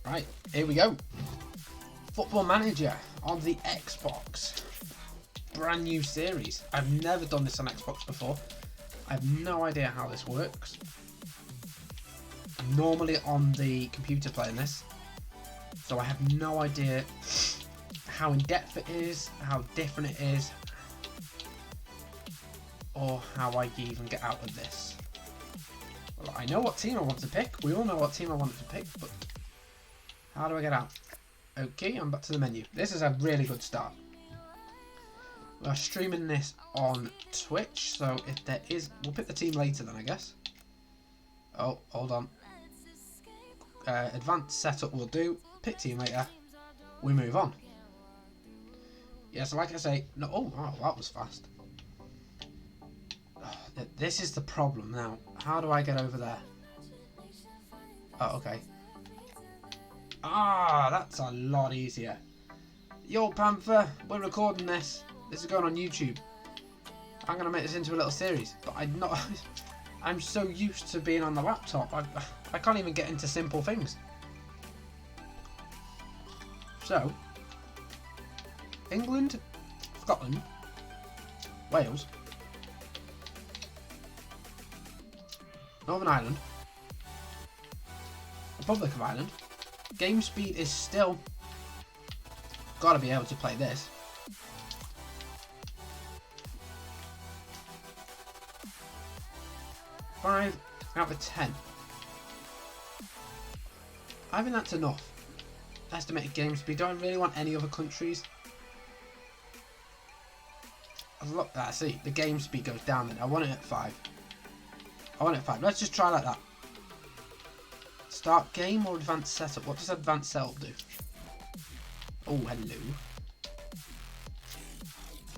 Right, here we go. Football Manager on the Xbox. Brand new series. I've never done this on Xbox before. I have no idea how this works. I'm normally on the computer playing this, so I have no idea how in depth it is, how different it is, or how I even get out of this. Well, I know what team I want to pick. We all know what team I wanted to pick, but how do I get out? Okay, I'm back to the menu. This is a really good start. We're streaming this on Twitch, so if there is... We'll pick the team later then, I guess. Oh, hold on. Advanced setup will do. Pick team later. We move on. Yeah, so like I say... No, oh, that was fast. Oh, this is the problem now. How do I get over there? Oh, okay. Ah, that's a lot easier. Yo, Panther, we're recording this. This is going on YouTube. I'm going to make this into a little series, but I'm so used to being on the laptop, I can't even get into simple things. So, England, Scotland, Wales, Northern Ireland, Republic of Ireland. Game speed is still gotta be able to play this. Five out of 10. I think that's enough. Estimated game speed. Do I really want any other countries? Look, see, the game speed goes down then. I want it at 5. I want it at 5. Let's just try like that. Start game or advanced setup? What does advanced setup do? Oh, hello.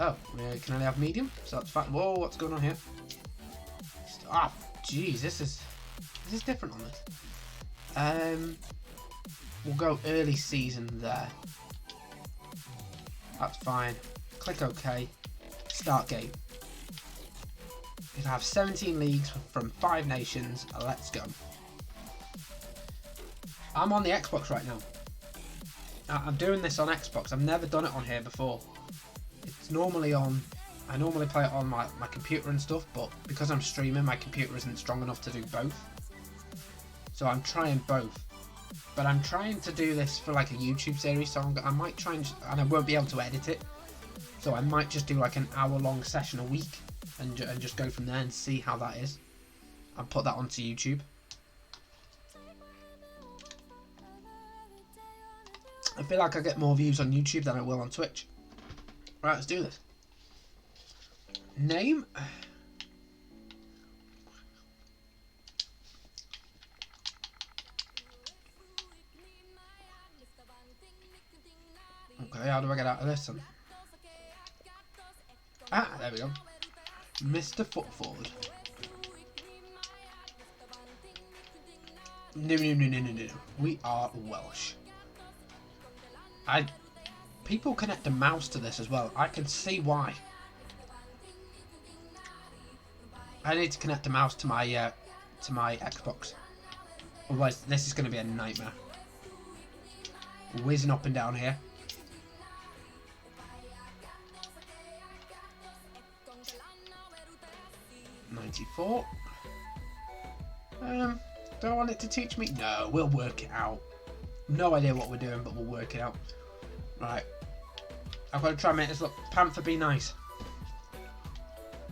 Oh, we can only have medium, so that's fine. Whoa, what's going on here? Ah, jeez, this is different on this. We'll go early season there. That's fine. Click OK. Start game. It'll have 17 leagues from 5 nations. Let's go. I'm on the Xbox right now. I'm doing this on Xbox. I've never done it on here before. It's normally on... I normally play it on my computer and stuff, but because I'm streaming, my computer isn't strong enough to do both. So I'm trying both. But I'm trying to do this for like a YouTube series, so I might try and I won't be able to edit it. So I might just do like an hour-long session a week and just go from there and see how that is. And put that onto YouTube. I feel like I get more views on YouTube than I will on Twitch. Right, let's do this. Name. Okay, how do I get out of this one? Ah, there we go. Mr. Footford. No. We are Welsh. People connect a mouse to this as well. I can see why. I need to connect a mouse to my Xbox. Otherwise, this is going to be a nightmare. Whizzing up and down here. $94. Do I want it to teach me? No, we'll work it out. No idea what we're doing, but we'll work it out. Right. I've got to try and make this look. Panther, be nice.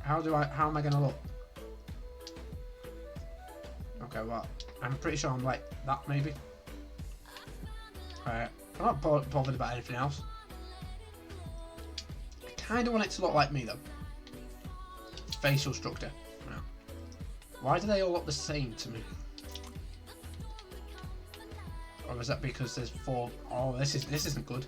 How am I going to look? Okay, well, I'm pretty sure I'm like that, maybe. Alright. I'm not bothered about anything else. I kind of want it to look like me, though. Facial structure. No. Why do they all look the same to me? Or is that because there's 4? Oh, this isn't good.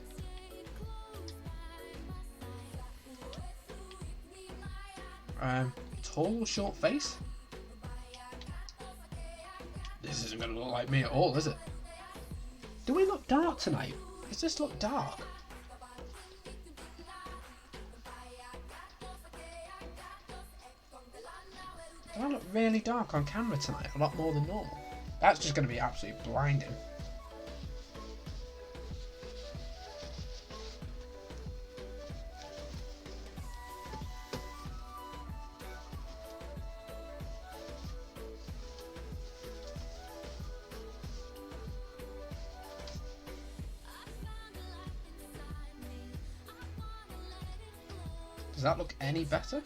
Tall, short face. This isn't going to look like me at all, is it? Do we look dark tonight? Does this look dark? Do I look really dark on camera tonight? A lot more than normal. That's just going to be absolutely blinding. Does that look any better?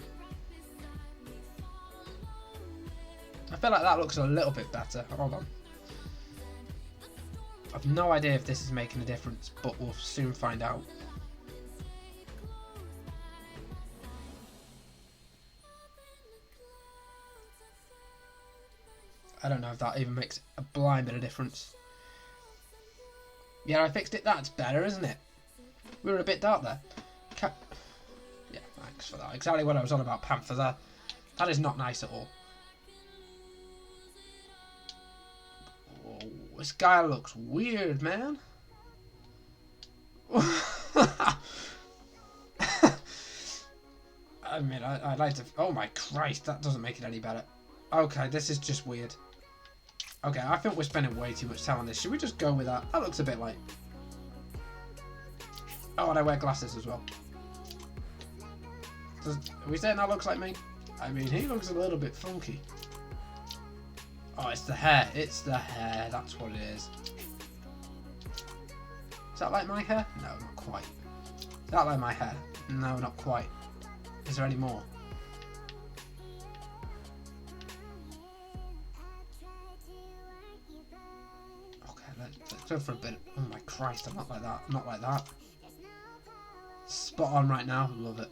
I feel like that looks a little bit better. Hold on. I've no idea if this is making a difference, but we'll soon find out. I don't know if that even makes a blind bit of difference. Yeah, I fixed it. That's better, isn't it? We were a bit dark there. Yeah, thanks for that. Exactly what I was on about, Panther there. That is not nice at all. Oh, this guy looks weird, man. I mean, I'd like to... Oh my Christ, that doesn't make it any better. Okay, this is just weird. Okay, I think we're spending way too much time on this. Should we just go with that? That looks a bit like... Oh, and I wear glasses as well. Are we saying that looks like me? I mean, he looks a little bit funky. Oh, it's the hair. It's the hair. That's what it is. Is that like my hair? No, not quite. Is that like my hair? No, not quite. Is there any more? Let's go for a bit. Oh my Christ, I'm not like that. I'm not like that. Spot on right now. Love it.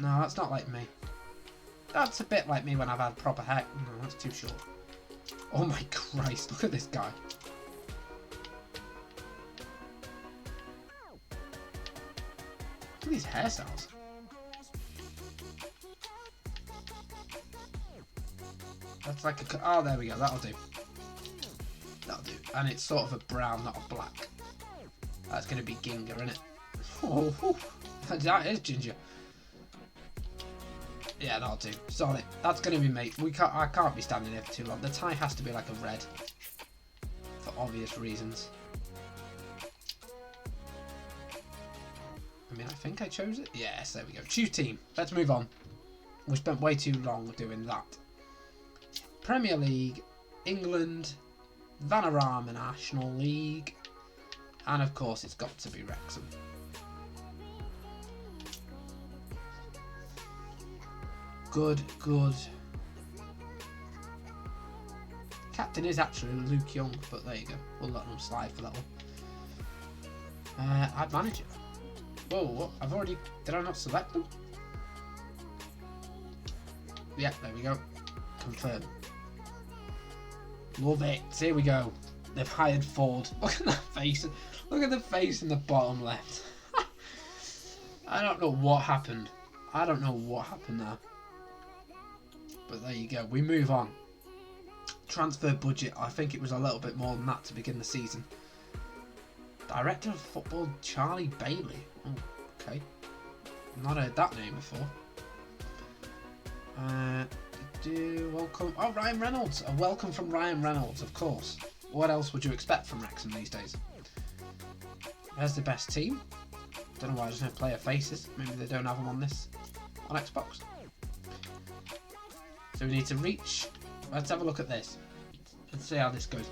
No, that's not like me. That's a bit like me when I've had proper hair. No, that's too short. Oh my Christ, look at this guy. Look at these hairstyles. That's like a... Oh, there we go. That'll do. That'll do. And it's sort of a brown, not a black. That's going to be ginger, isn't it? Oh, that is ginger. Yeah, that'll do. Solid. That's going to be mate. I can't be standing here for too long. The tie has to be like a red. For obvious reasons. I mean, I think I chose it. Yes, there we go. Choose team. Let's move on. We spent way too long doing that. Premier League, England, Vanarama National League, and of course it's got to be Wrexham. Good. Captain is actually Luke Young, but there you go. We'll let them slide for that one. I'd manage it. Whoa, what? I've already... Did I not select them? Yeah, there we go. Confirm. Love it. Here we go. They've hired Ford. Look at that face. Look at the face in the bottom left. I don't know what happened. I don't know what happened there. But there you go. We move on. Transfer budget. I think it was a little bit more than that to begin the season. Director of Football Charlie Bailey. Oh, okay. Not heard that name before. Welcome. Oh, Ryan Reynolds. A welcome from Ryan Reynolds, of course. What else would you expect from Wrexham these days? There's the best team. Don't know why there's no player faces. Maybe they don't have them on this. On Xbox. So we need to reach... Let's have a look at this. Let's see how this goes.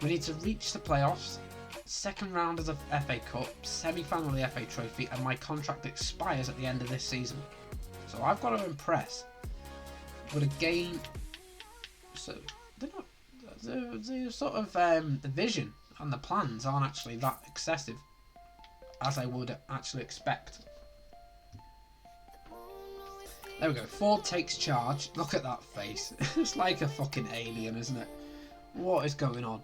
We need to reach the playoffs. Second round of the FA Cup. Semi-final of the FA Trophy. And my contract expires at the end of this season. So I've got to impress. With a game... So... They're not... The sort of the vision and the plans aren't actually that excessive as I would actually expect. There we go. Ford takes charge. Look at that face. It's like a fucking alien, isn't it? What is going on?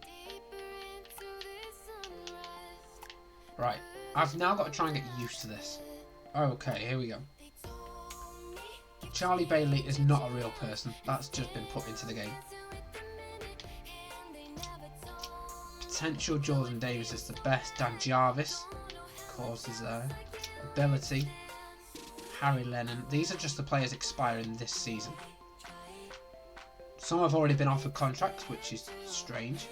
Right. I've now got to try and get used to this. Okay, here we go. Charlie Bailey is not a real person. That's just been put into the game. Potential Jordan Davis is the best. Dan Jarvis, of course, is there. Ability. Harry Lennon. These are just the players expiring this season. Some have already been offered contracts, which is strange.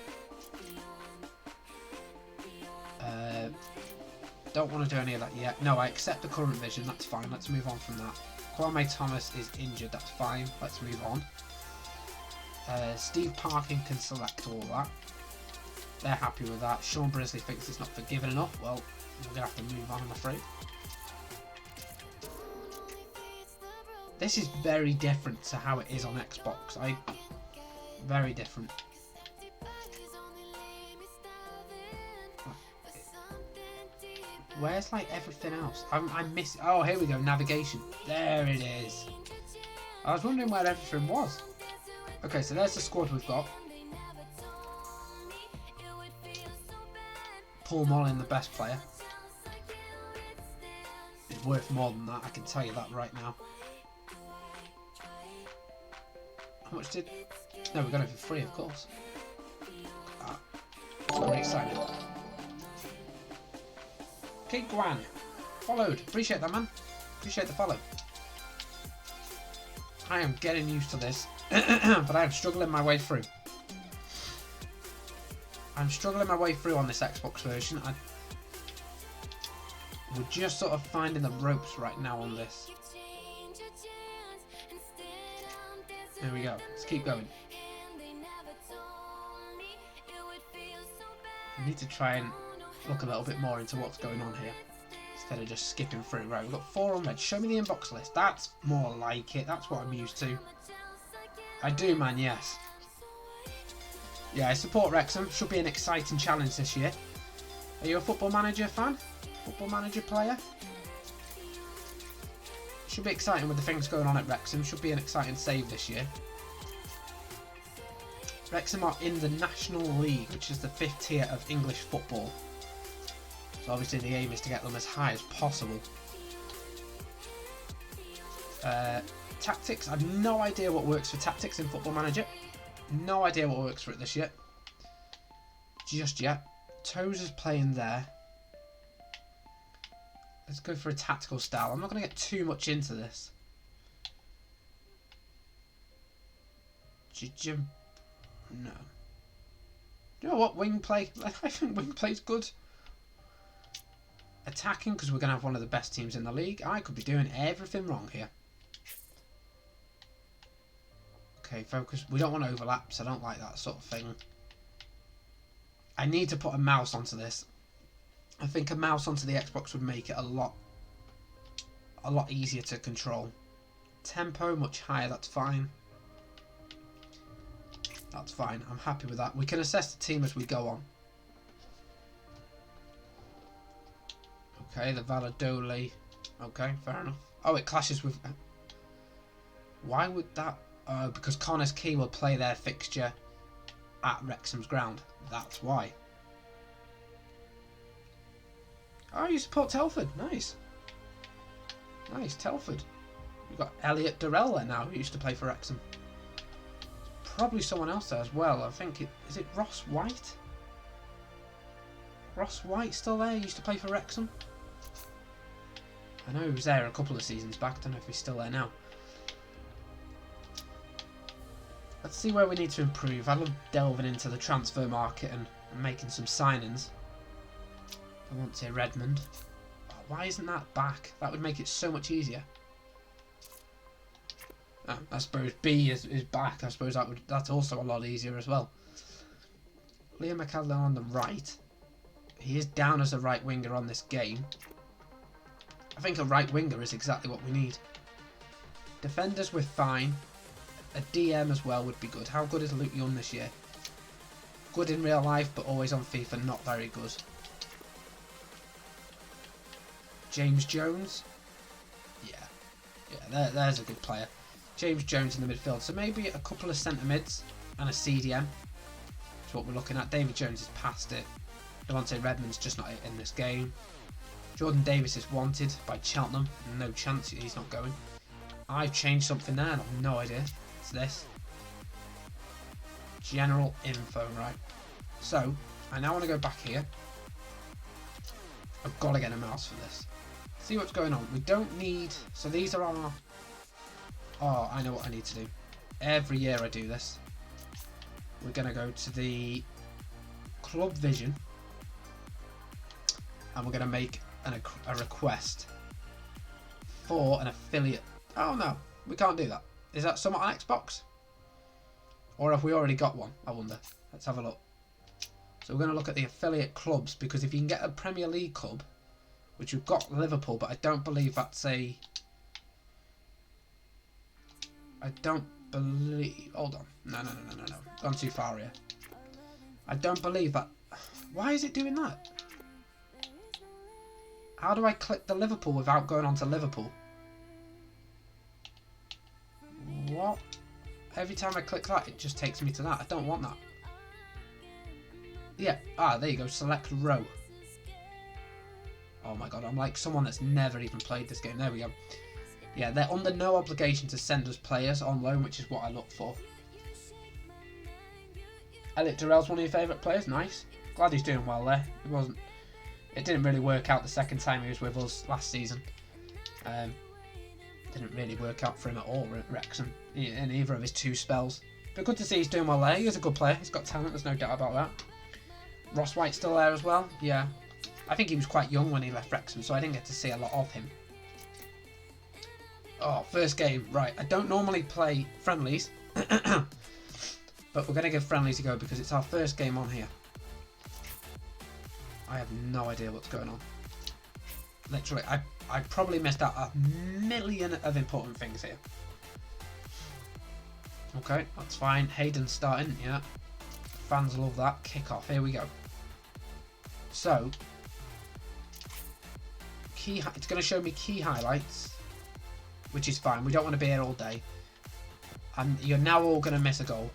Don't want to do any of that yet. No, I accept the current vision. That's fine. Let's move on from that. Kwame Thomas is injured. That's fine. Let's move on. Steve Parkin can select all that. They're happy with that. Sean Brisley thinks it's not forgiven enough. Well, we're going to have to move on, I'm afraid. This is very different to how it is on Xbox. Very different. Where's like everything else? I'm missing. Oh, here we go. Navigation. There it is. I was wondering where everything was. Okay, so there's the squad we've got. Paul Mullin, the best player. He's worth more than that, I can tell you that right now. How much did... No, we got it for free, of course. That's very exciting. Okay, Guan. Followed. Appreciate that, man. Appreciate the follow. I am getting used to this, but I am struggling my way through. I'm struggling my way through on this Xbox version. We're just sort of finding the ropes right now on this. There we go. Let's keep going. I need to try and look a little bit more into what's going on here instead of just skipping through. Right, we've got 4 on red. Show me the inbox list. That's more like it. That's what I'm used to. I do, man, yes. Yeah, I support Wrexham. Should be an exciting challenge this year. Are you a Football Manager fan? Football Manager player? Should be exciting with the things going on at Wrexham. Should be an exciting save this year. Wrexham are in the National League, which is the 5th tier of English football. So obviously the aim is to get them as high as possible. Tactics. I have no idea what works for tactics in Football Manager. No idea what works for it this year. Just yet. Toes is playing there. Let's go for a tactical style. I'm not going to get too much into this. No. You know what? Wing play. I think wing play's good. Attacking, because we're going to have one of the best teams in the league. I could be doing everything wrong here. Okay, focus. We don't want overlaps. I don't like that sort of thing. I need to put a mouse onto this. I think a mouse onto the Xbox would make it a lot easier to control. Tempo much higher. That's fine. That's fine. I'm happy with that. We can assess the team as we go on. Okay, the Valladolid. Okay, fair enough. Oh, it clashes with... Why would that... because Connors Key will play their fixture at Wrexham's ground. That's why. Oh, you support Telford. Nice. Nice, Telford. We've got Elliot Durrell there now, who used to play for Wrexham. There's probably someone else there as well. I think is it Ross White? Ross White still there? He used to play for Wrexham. I know he was there a couple of seasons back. I don't know if he's still there now. Let's see where we need to improve. I love delving into the transfer market and making some signings. I want to say Redmond. Oh, why isn't that back? That would make it so much easier. Oh, I suppose B is back. I suppose that's also a lot easier as well. Liam McAdler on the right. He is down as a right winger on this game. I think a right winger is exactly what we need. Defenders we're fine. A DM as well would be good. How good is Luke Young this year? Good in real life, but always on FIFA, not very good. James Jones. Yeah, there's a good player. James Jones in the midfield. So maybe a couple of centre mids and a CDM. That's what we're looking at. David Jones is past it. Devontae Redmond's just not in this game. Jordan Davis is wanted by Cheltenham. No chance he's not going. I've changed something there and I've no idea. It's this. General info, right. So, I now want to go back here. I've got to get a mouse for this. See what's going on. We don't need... So these are our... Oh, I know what I need to do. Every year I do this. We're going to go to the Club Vision. And we're going to make a request for an affiliate. Oh no, we can't do that. Is that somewhat on Xbox? Or have we already got one? I wonder. Let's have a look. So we're going to look at the affiliate clubs, because if you can get a Premier League club, which we've got Liverpool, but I don't believe that's a... I don't believe... Hold on. No. Gone too far here. I don't believe that... Why is it doing that? How do I click the Liverpool without going on to Liverpool? What? Every time I click that, it just takes me to that. I don't want that. Yeah. Ah, there you go. Select row. Oh my god, I'm like someone that's never even played this game. There we go. Yeah, they're under no obligation to send us players on loan, which is what I look for. Elliot Durrell's one of your favourite players. Nice. Glad he's doing well there. It didn't really work out the second time he was with us last season. Didn't really work out for him at all at Wrexham in either of his 2 spells. But good to see he's doing well there. He is a good player. He's got talent. There's no doubt about that. Ross White's still there as well. Yeah. I think he was quite young when he left Wrexham, so I didn't get to see a lot of him. Oh, first game. Right, I don't normally play friendlies, but we're going to give friendlies a go because it's our first game on here. I have no idea what's going on. Literally, I probably missed out a million of important things here. Okay, that's fine. Hayden's starting, yeah. Fans love that. Kick off, here we go. So, it's going to show me key highlights, which is fine. We don't want to be here all day. And you're now all going to miss a goal.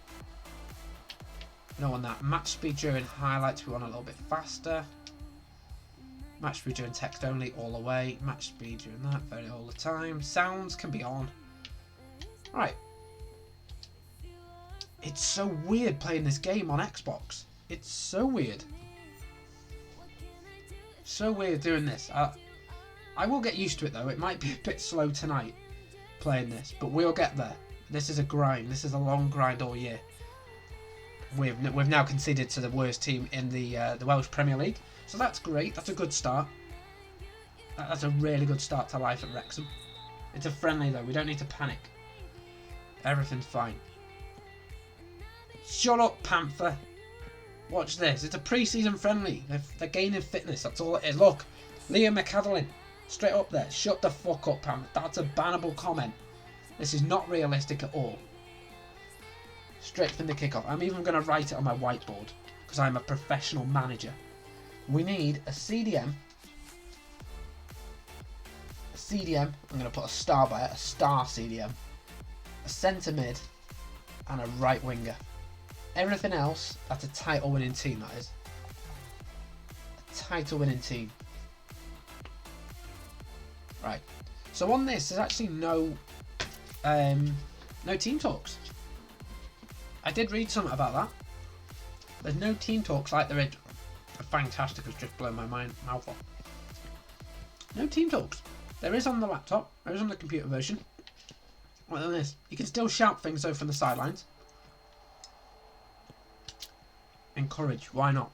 We don't want that. Match speed during highlights, we want a little bit faster. Match speed during text only, all the way. Match speed during that, very all the time. Sounds can be on. Right. It's so weird playing this game on Xbox. It's so weird. So weird doing this. I will get used to it though. It might be a bit slow tonight playing this, but we'll get there. This is a grind. This is a long grind all year. We've now conceded to the worst team in the Welsh Premier League, so that's great. That's a good start. That's a really good start to life at Wrexham. It's a friendly though. We don't need to panic. Everything's fine. Shut up, Panther. Watch this. It's a pre-season friendly. They're gaining fitness. That's all it is. Look, Liam McAdlin, straight up there. Shut the fuck up, Panther. That's a bannable comment. This is not realistic at all. Straight from the kickoff. I'm even going to write it on my whiteboard because I'm a professional manager. We need a CDM. A CDM. I'm going to put a star by it. A star CDM. A centre mid. And a right winger. Everything else, that's a title winning team, that is. A title winning team. Right. So on this, there's actually no team talks. I did read something about that. There's no team talks like there is. Fantastic has just blown my mouth off. No team talks. There is on the laptop. There is on the computer version. What on this? You can still shout things though from the sidelines. Encourage. Why not?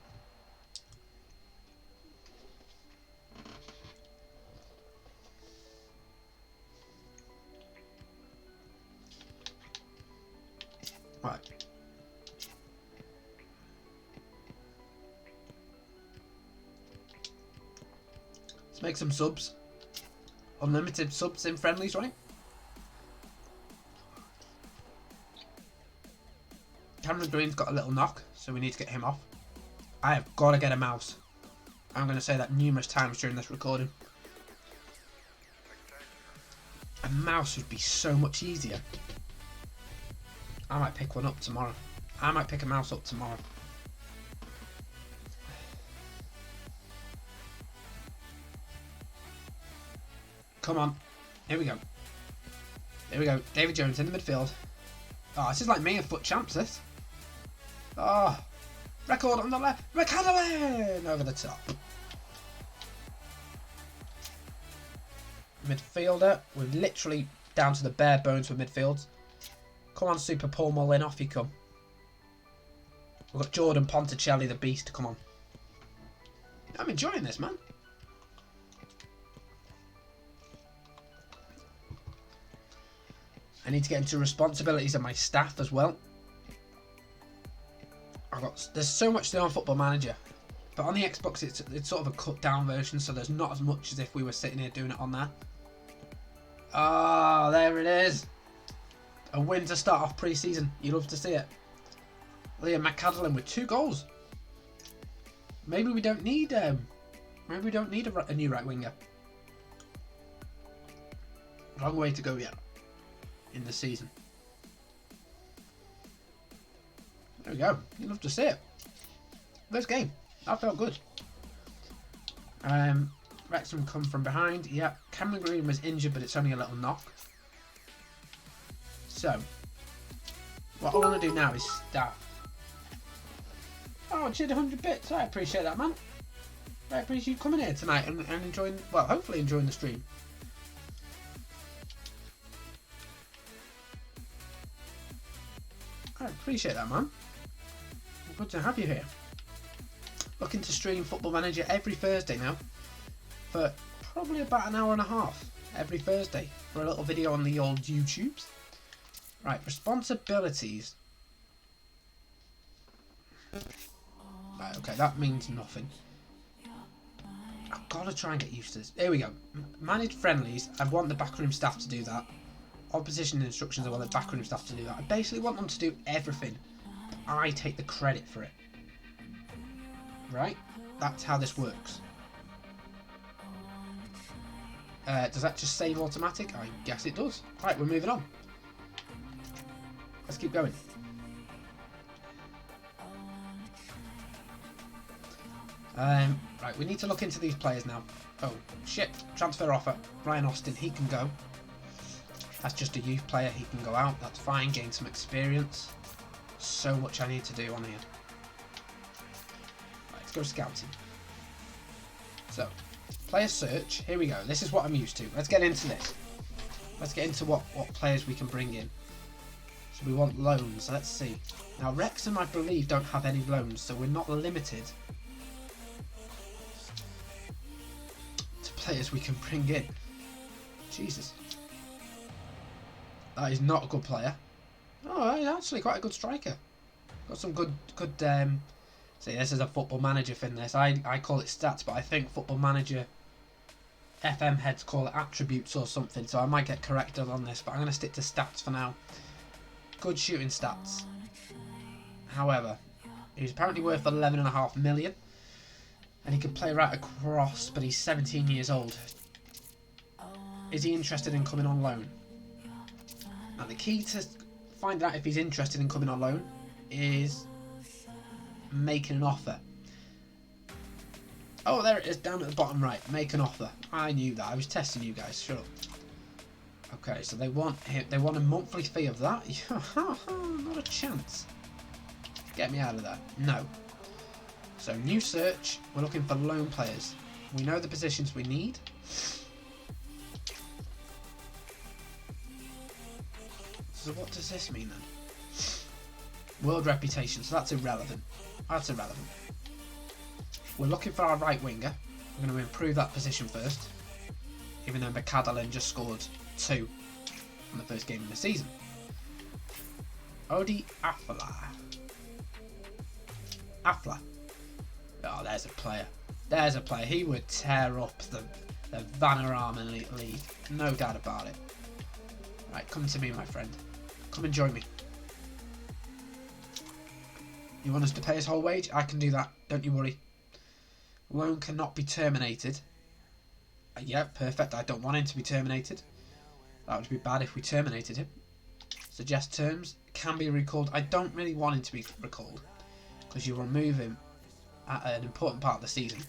Right. Let's make some subs. Unlimited subs in friendlies, right? Cameron Green's got a little knock, so we need to get him off. I have got to get a mouse. I'm going to say that numerous times during this recording. A mouse would be so much easier. I might pick one up tomorrow. I might pick a mouse up tomorrow. Come on. Here we go. Here we go. David Jones in the midfield. Oh, this is like me and Foot Champs, this. Oh. Record on the left. McAdlin over the top. Midfielder. We're literally down to the bare bones for midfields. Come on, Super Paul Mullin. Off you come. We've got Jordan Ponticelli, the beast. Come on. I'm enjoying this, man. I need to get into responsibilities of my staff as well. There's so much to do on Football Manager, but on the Xbox it's sort of a cut down version, so there's not as much as if we were sitting here doing it on there. Ah, there it is. A win to start off pre-season. You love to see it. Liam McCadlin with 2 goals. Maybe we don't need a new right winger. Long way to go yet in the season. There we go. You love to see it. This game, that felt good. Wrexham come from behind. Yep, Cameron Green was injured, but it's only a little knock. So, what I want to do now is staff. Oh, cheered 100 bits. I appreciate that, man. I appreciate you coming here tonight and enjoying, well, hopefully enjoying the stream. I appreciate that, man. Good to have you here. Looking to stream Football Manager every Thursday now for probably about an hour and a half every Thursday for a little video on the old YouTubes. Right, responsibilities. Right, okay, that means nothing. I've got to try and get used to this. Here we go. Manage friendlies. I want the backroom staff to do that. Opposition instructions, I want the backroom staff to do that. I basically want them to do everything. But I take the credit for it. Right? That's how this works. Does that just save automatic? I guess it does. Right, we're moving on. Let's keep going. Right, we need to look into these players now. Oh, shit. Transfer offer. Ryan Austin, he can go. That's just a youth player. He can go out. That's fine. Gain some experience. So much I need to do on here. Right, let's go scouting. So, player search. Here we go. This is what I'm used to. Let's get into this. Let's get into what players we can bring in. So we want loans. Let's see. Now, Wrexham, I believe, don't have any loans, so we're not limited to players we can bring in. Jesus. That is not a good player. Oh, actually quite a good striker. Got some good see, this is a Football Manager thing, this. I call it stats, but I think Football Manager FM heads call it attributes or something, so I might get corrected on this, but I'm going to stick to stats for now. Good shooting stats. However, he's apparently worth 11.5 million, and he can play right across, but he's 17 years old. Is he interested in coming on loan? Now, the key to finding out if he's interested in coming on loan is making an offer. Oh, there it is, down at the bottom right. Make an offer. I knew that. I was testing you guys. Shut up. Okay, so they want a monthly fee of that. Not a chance. Get me out of there. No. So, new search. We're looking for loan players. We know the positions we need. So what does this mean then? World reputation. So that's irrelevant. That's irrelevant. We're looking for our right winger. We're going to improve that position first. Even though McCadlin just scored 2 on the first game of the season. Odi Afla. Oh, there's a player. There's a player. He would tear up the Vanarama League. No doubt about it. Right, come to me, my friend. Come and join me. You want us to pay his whole wage? I can do that. Don't you worry. Loan cannot be terminated. Yeah, perfect. I don't want him to be terminated. That would be bad if we terminated him. Suggest terms. Can be recalled. I don't really want him to be recalled, because you remove him at an important part of the season.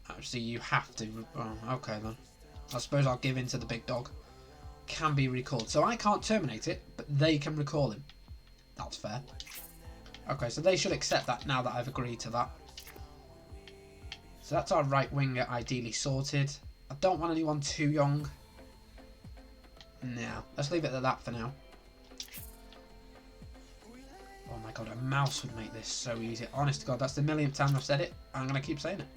Actually, you have to. Oh, okay then. I suppose I'll give in to the big dog. Can be recalled. So I can't terminate it, but they can recall him. That's fair. Okay, so they should accept that now that I've agreed to that. So that's our right winger ideally sorted. I don't want anyone too young. No, let's leave it at that for now. Oh my god, a mouse would make this so easy. Honest to god, that's the millionth time I've said it. I'm going to keep saying it.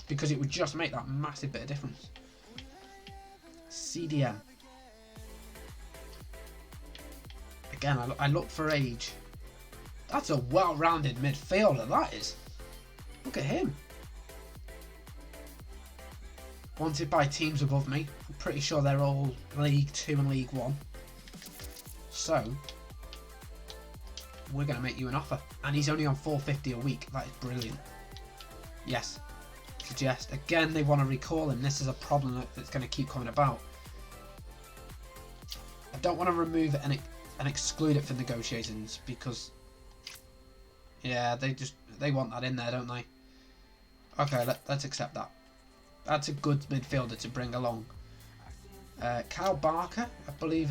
Because it would just make that massive bit of difference. CDM. Again, I look for age. That's a well-rounded midfielder, that is. Look at him. Wanted by teams above me. I'm pretty sure they're all League 2 and League 1. So we're going to make you an offer. And he's only on £4.50 a week. That is brilliant. Yes. Suggest. Again, they want to recall him. This is a problem that's going to keep coming about. I don't want to remove it and exclude it for negotiations because, yeah, they want that in there, don't they? Okay, let's accept that. That's a good midfielder to bring along. Kyle Barker, I believe,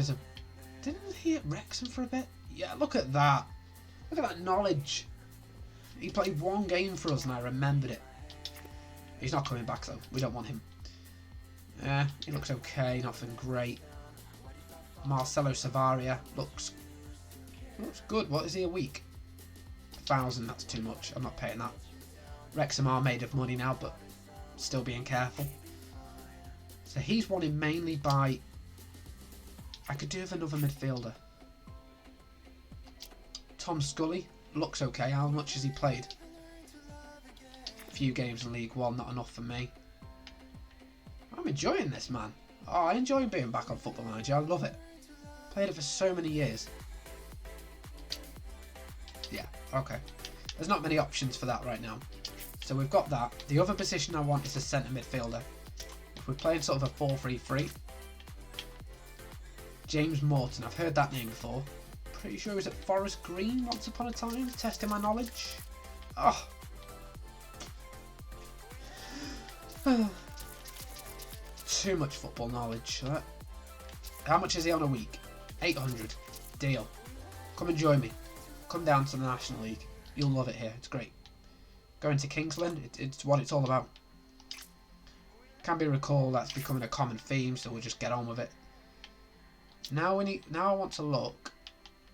didn't he at Wrexham for a bit? Yeah, look at that. Look at that knowledge. He played one game for us and I remembered it. He's not coming back though. We don't want him. He looks okay, nothing great. Marcelo Savaria looks good. What is he a week? 1,000, that's too much. I'm not paying that. Wrexham are made of money now, but still being careful. So he's wanted mainly by... I could do with another midfielder. Tom Scully looks okay. How much has he played? A few games in League One, not enough for me. I'm enjoying this, man. Oh, I enjoy being back on Football Manager. I love it. Played it for so many years. Yeah, okay. There's not many options for that right now. So we've got that. The other position I want is a centre midfielder. If we're playing sort of a 4-3-3. James Morton. I've heard that name before. Pretty sure he was at Forest Green once upon a time. Testing my knowledge. Oh. Too much football knowledge. How much is he on a week? 800. Deal. Come and join me. Come down to the National League. You'll love it here. It's great. Going to Kingsland, it's what it's all about. Can be recalled. That's becoming a common theme, so we'll just get on with it. Now I want to look.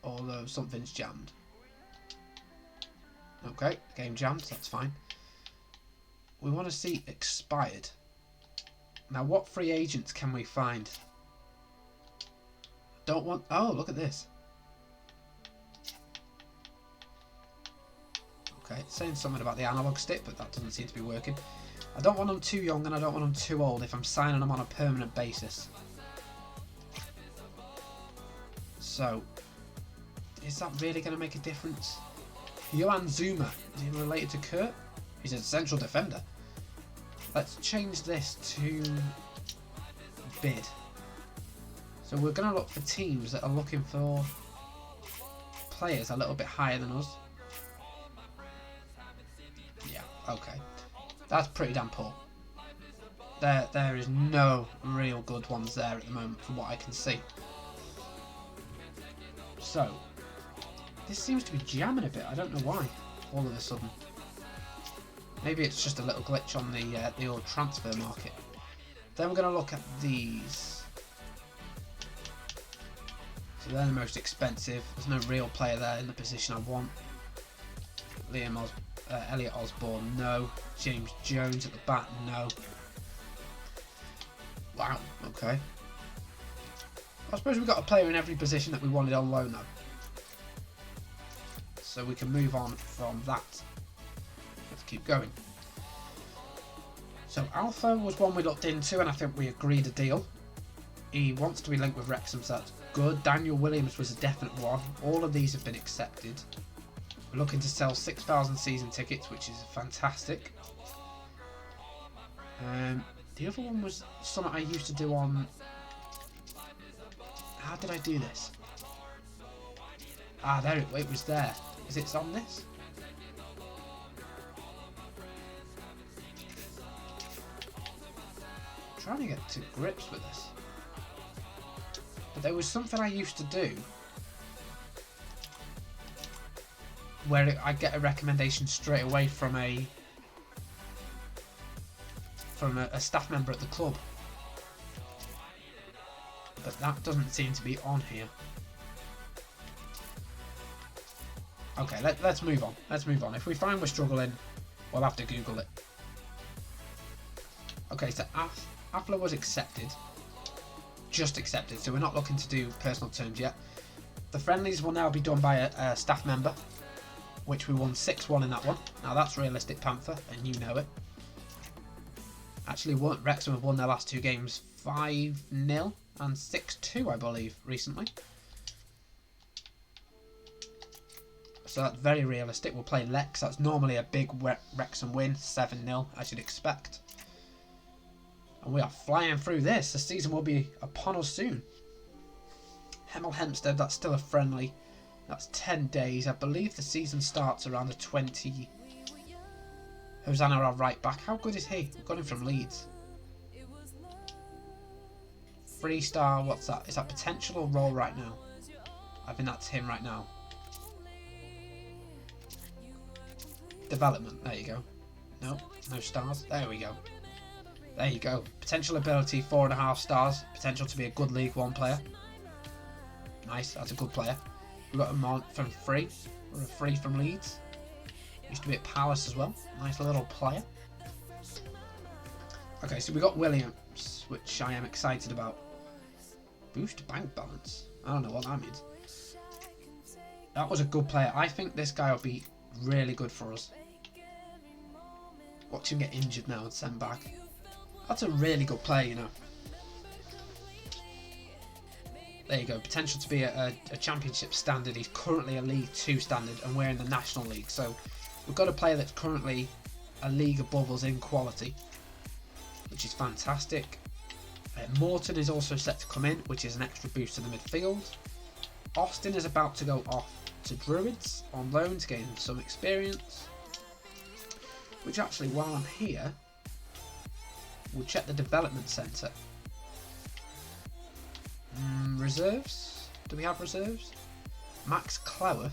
Although something's jammed. Okay, game jammed. That's fine. We want to see expired. Now, what free agents can we find? Don't want... Oh, look at this. Okay, it's saying something about the analog stick, but that doesn't seem to be working. I don't want them too young and I don't want them too old if I'm signing them on a permanent basis. So, is that really going to make a difference? Johan Zuma. Is he related to Kurt? He's a central defender. Let's change this to bid. So we're going to look for teams that are looking for players a little bit higher than us. Yeah, okay. That's pretty damn poor. There is no real good ones there at the moment from what I can see. So, this seems to be jamming a bit. I don't know why, all of a sudden. Maybe it's just a little glitch on the old transfer market. Then we're going to look at these. So they're the most expensive. There's no real player there in the position I want. Elliot Osborne, no. James Jones at the back, no. Wow, okay. I suppose we've got a player in every position that we wanted on loan though. So we can move on from that. Let's keep going. So Alpha was one we looked into and I think we agreed a deal. He wants to be linked with Wrexham, so that's good. Daniel Williams was a definite one. All of these have been accepted. We're looking to sell 6,000 season tickets, which is fantastic. The other one was something I used to do on... How did I do this? Ah, there it was there. Is it on this? I'm trying to get to grips with this. But there was something I used to do where I get a recommendation straight away from a staff member at the club. But that doesn't seem to be on here. Okay, let's move on. Let's move on. If we find we're struggling, we'll have to Google it. Okay, so Afla was accepted. Just accepted, so we're not looking to do personal terms yet. The friendlies will now be done by a staff member, which we won 6-1 in that one. Now that's realistic, Panther, and you know it. Actually, Wrexham have won their last 2 games 5-0 and 6-2, I believe, recently. So that's very realistic. We'll play Lex. That's normally a big Wrexham win, 7-0, as you'd expect. And we are flying through this. The season will be upon us soon. Hemel Hempstead, that's still a friendly. That's 10 days. I believe the season starts around the 20. Hosanna, our right back. How good is he? We got him from Leeds. 3-star, what's that? Is that potential or role right now? I think that's him right now. Development, there you go. No, no stars. There we go. There you go. Potential ability, 4.5 stars. Potential to be a good League One player. Nice, that's a good player. We got him on from free. We're free from Leeds. Used to be at Palace as well. Nice little player. Okay, so we got Williams, which I am excited about. Boost bank balance. I don't know what that means. That was a good player. I think this guy will be really good for us. Watch him get injured now and sent back. That's a really good player, you know. There you go. Potential to be a championship standard. He's currently a League 2 standard and we're in the National League. So we've got a player that's currently a league above us in quality, which is fantastic. Morton is also set to come in, which is an extra boost to the midfield. Austin is about to go off to Druids on loan to gain some experience. Which actually, while I'm here, we'll check the development centre. Reserves? Do we have reserves? Max Cloworth,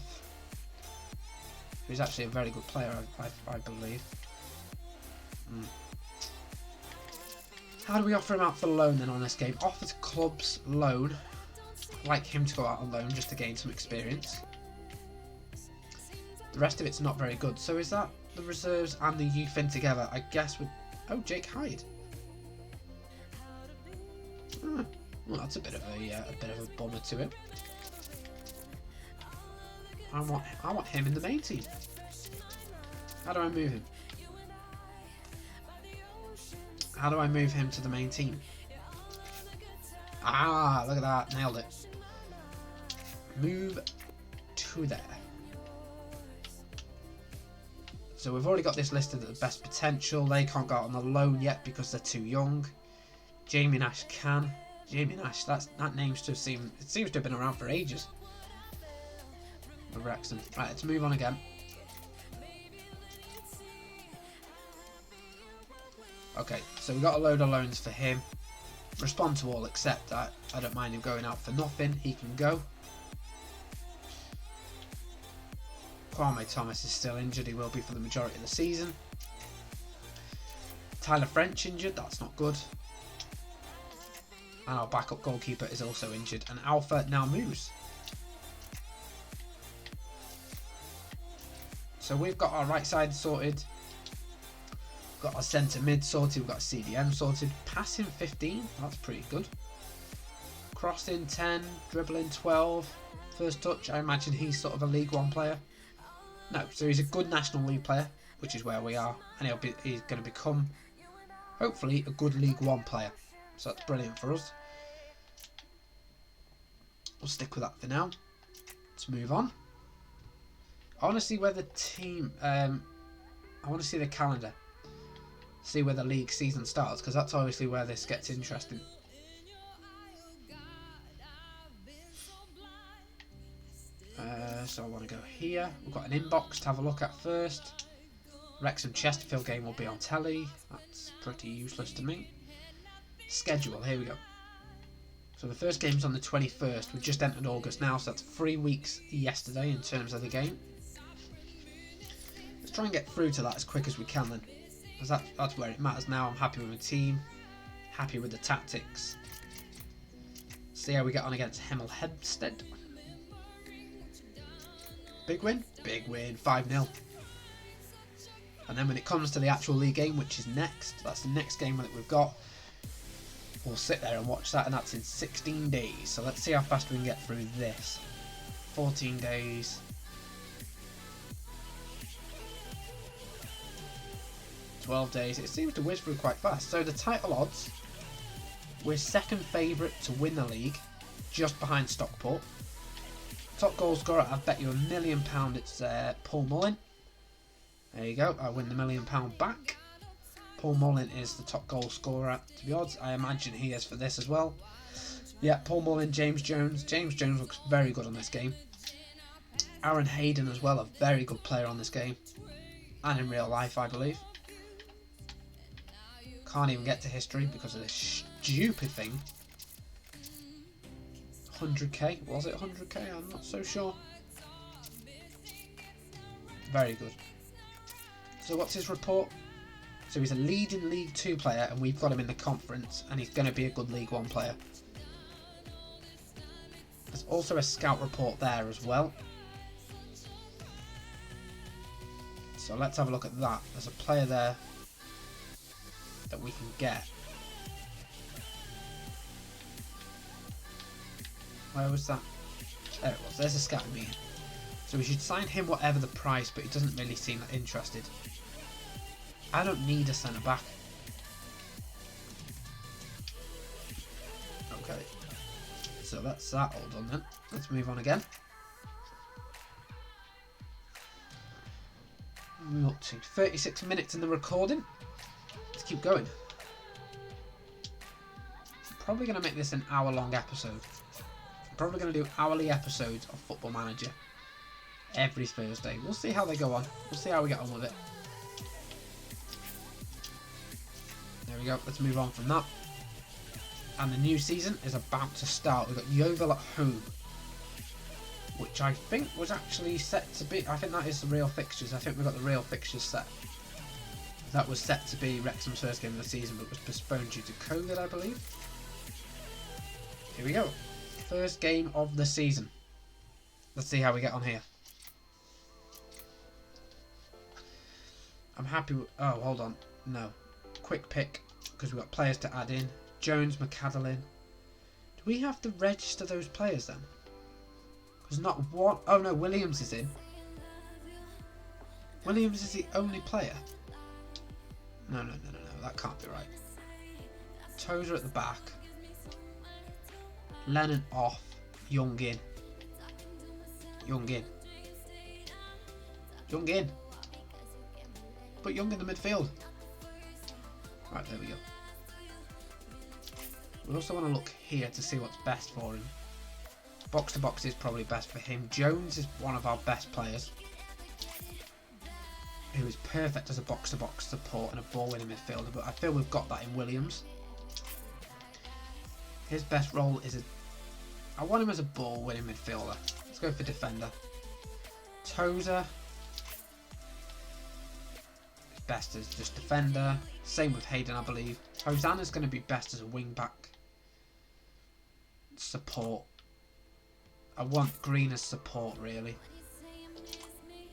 who's actually a very good player, I believe. How do we offer him out for loan then on this game? Offer to clubs loan. I'd like him to go out on loan just to gain some experience. The rest of it's not very good. So is that the reserves and the youth in together? I guess with... Oh, Jake Hyde. Well, that's a bit of a bummer to it. I want him in the main team. How do I move him? How do I move him to the main team? Ah, look at that. Nailed it. Move to there. So we've already got this listed at the best potential. They can't go out on the loan yet because they're too young. Jamie Nash can. Jamie Nash, that name seems to have been around for ages. With Wrexham. Right, let's move on again. Okay, so we've got a load of loans for him. Respond to all except that. I don't mind him going out for nothing. He can go. Kwame Thomas is still injured. He will be for the majority of the season. Tyler French injured. That's not good. And our backup goalkeeper is also injured. And Alpha now moves. So we've got our right side sorted. We've got our centre mid sorted. We've got our CDM sorted. Passing 15. That's pretty good. Crossing 10. Dribbling 12. First touch. I imagine he's sort of a League One player. No, so he's a good National League player, which is where we are. And he's going to become, hopefully, a good League One player. So that's brilliant for us. We'll stick with that for now. Let's move on. I want to see where the team... I want to see the calendar. See where the league season starts, because that's obviously where this gets interesting. So I want to go here. We've got an inbox to have a look at first. Wrexham Chesterfield game will be on telly. That's pretty useless to me. Schedule, here we go. So the first game's on the 21st. We've just entered August now, so that's 3 weeks yesterday in terms of the game. Let's try and get through to that as quick as we can then. Because that's where it matters now. I'm happy with my team. Happy with the tactics. See how we get on against Hemel Hempstead. Big win? Big win. 5-0. And then when it comes to the actual league game, which is next, that's the next game that we've got. We'll sit there and watch that, and that's in 16 days. So let's see how fast we can get through this. 14 days. 12 days. It seems to whiz through quite fast. So the title odds, we're second favourite to win the league, just behind Stockport. Top goal scorer, I bet you £1 million it's Paul Mullin. There you go, I win the £1 million back. Paul Mullin is the top goal scorer to be odds. I imagine he is for this as well. Yeah, Paul Mullin, James Jones. James Jones looks very good on this game. Aaron Hayden as well, a very good player on this game. And in real life, I believe. Can't even get to history because of this stupid thing. 100k, was it 100k? I'm not so sure. Very good. So what's his report? So he's a leading League 2 player and we've got him in the conference and he's going to be a good League 1 player. There's also a scout report there as well. So let's have a look at that. There's a player there that we can get. Where was that? There it was. There's a scouting meeting. So we should sign him whatever the price, but he doesn't really seem that interested. I don't need a centre back. Okay. So that's that all done then. Let's move on again. We're up to 36 minutes in the recording. Let's keep going. I'm probably going to make this an hour-long episode. I'm probably going to do hourly episodes of Football Manager every Thursday. We'll see how they go on. We'll see how we get on with it. There we go. Let's move on from that. And the new season is about to start. We've got Yeovil at home, which I think was actually set to be... I think that is the real fixtures. I think we've got the real fixtures set. That was set to be Wrexham's first game of the season, but was postponed due to COVID, I believe. Here we go. First game of the season. Let's see how we get on here. I'm happy with... Oh, hold on. No. Quick pick, because we've got players to add in. Jones, McAdalin. Do we have to register those players then? Because not one... Oh no, Williams is in. Williams is the only player. No, that can't be right. Tozer at the back. Lennon off. Young in. Young in. Young in. Put Young in the midfield. Right, there we go. We also want to look here to see what's best for him. Box to box is probably best for him. Jones is one of our best players, who is perfect as a box to box support and a ball winning midfielder, but I feel we've got that in Williams. His best role is I want him as a ball winning midfielder. Let's go for defender. Tozer is best as just defender. Same with Hayden, I believe. Hosanna's going to be best as a wing back. Support. I want Green as support, really,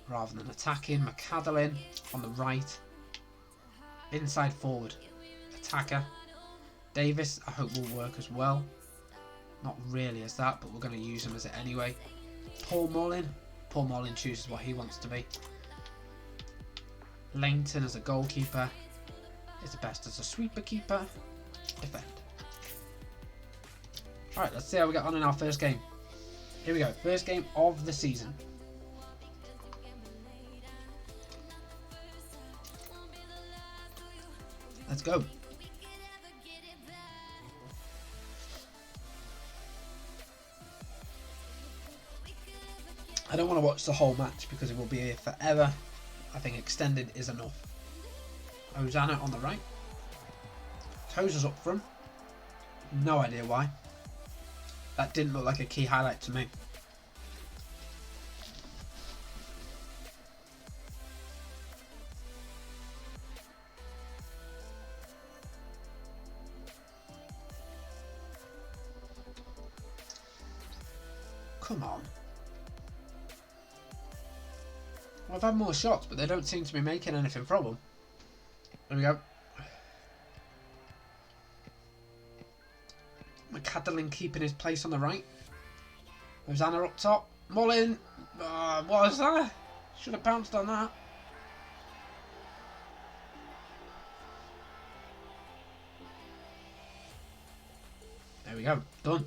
rather than attacking. McAdalin on the right. Inside forward. Attacker. Davis, I hope will work as well. Not really as that, but we're going to use him as it anyway. Paul Mullin. Paul Mullin chooses what he wants to be. Langton as a goalkeeper. Is the best as a sweeper keeper. Defend. Alright, let's see how we get on in our first game. Here we go. First game of the season. Let's go. I don't want to watch the whole match because it will be here forever. I think extended is enough. Hosanna on the right. Tozer's up front. No idea why. That didn't look like a key highlight to me. Come on. Well, I've had more shots, but they don't seem to be making anything from them. There we go. McAdalin keeping his place on the right. Hosanna up top. Mullin. What was that? Should have pounced on that. There we go. Done.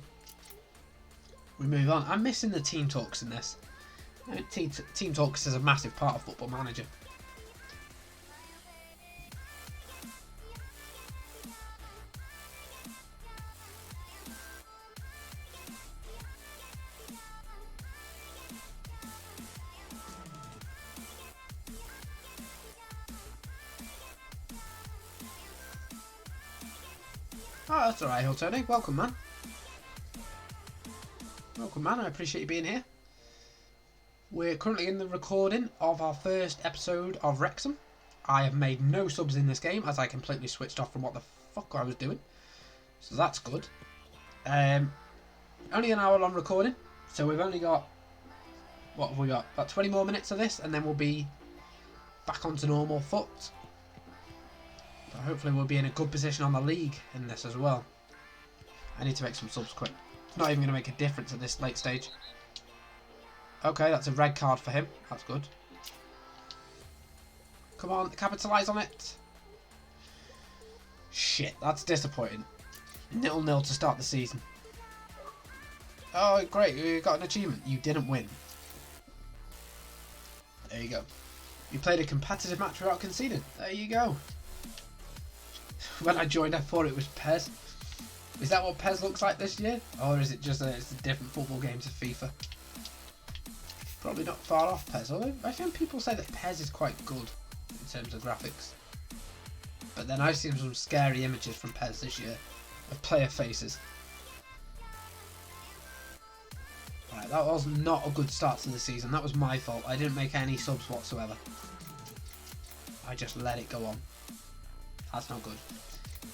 we move on. I'm missing the team talks in this. Team talks is a massive part of Football Manager. Oh, that's alright, Hill Tony. Welcome, man. Welcome, man. I appreciate you being here. We're currently in the recording of our first episode of Wrexham. I have made no subs in this game as I completely switched off from what the fuck I was doing. So that's good. Only an hour long recording. So we've only got... What have we got? About 20 more minutes of this and then we'll be back onto normal foot. But hopefully we'll be in a good position on the league in this as well. I need to make some subs quick. It's not even going to make a difference at this late stage. Okay, that's a red card for him. That's good. Come on, capitalise on it. Shit, that's disappointing. 0-0 to start the season. Oh, great, you got an achievement. You didn't win. There you go. You played a competitive match without conceding. There you go. When I joined, I thought it was PES. Is that what PES looks like this year? Or is it just it's a different football game to FIFA? Probably not far off PES, although I think people say that PES is quite good in terms of graphics. But then I've seen some scary images from PES this year of player faces. Right, that was not a good start to the season. That was my fault. I didn't make any subs whatsoever. I just let it go on. That's not good.